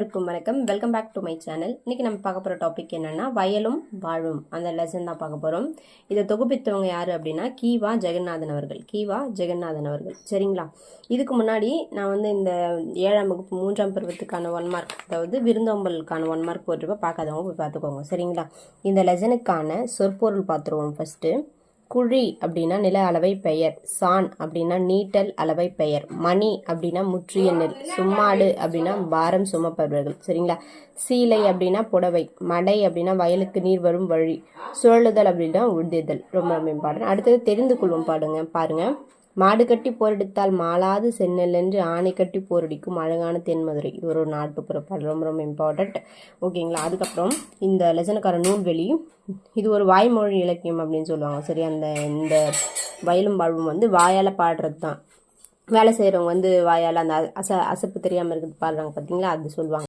வணக்கம், welcome back to my channel. இன்னைக்கு நம்ம பார்க்க போகிற டாபிக் என்னன்னா வயலும் வாழும் அந்த லெசன் தான் பார்க்க போகிறோம். இதை தொகுப்பித்தவங்க யாரு அப்படின்னா கீவா ஜெகநாதன் அவர்கள். சரிங்களா? இதுக்கு முன்னாடி நான் இந்த 7ஆம் வகுப்பு 3ஆம் பருவத்துக்கான 1 மார்க், அதாவது விருந்தோம்பலுக்கான 1 மார்க் போட்டிருப்ப, பார்க்காதவங்க போய் பார்த்துக்கோங்க. சரிங்களா? இந்த லெசனுக்கான சொற்பொருள் பார்த்துருவோம். ஃபர்ஸ்ட், குழி அப்படின்னா நில அளவை பெயர், சான் அப்படின்னா நீட்டல் அளவை பெயர், மணி அப்படின்னா முற்றிய நெல், சும்மாடு அப்படின்னா பாரம் சுமப்பவர்கள். சரிங்களா? சீலை அப்படின்னா புடவை, மடை அப்படின்னா வயலுக்கு நீர் வரும் வழி, சுழலுதல் அப்படின்னா உழுதுதல். ரொம்ப இம்பார்ட்டன்ட். அடுத்தது தெரிந்து கொள்வோம் பாருங்க. மாடு கட்டி போரடித்தால் மாளாது சென்னல் என்று ஆணை கட்டி போரடிக்கும் அழகான தென்மதுரை. இது ஒரு நாட்டுப்புற பாடல், ரொம்ப இம்பார்ட்டன்ட். ஓகேங்களா? அதுக்கப்புறம் இந்த லெசனுக்கான நூல்வெளி, இது ஒரு வாய்மொழி இலக்கியம் அப்படின்னு சொல்லுவாங்க. சரி, இந்த வயலும் வாழ்வும் வாயால் பாடுறது தான். வேலை செய்கிறவங்க வாயால் அந்த அசப்பு தெரியாமல் இருக்குது பாடுறாங்க பார்த்தீங்களா, அது சொல்லுவாங்க.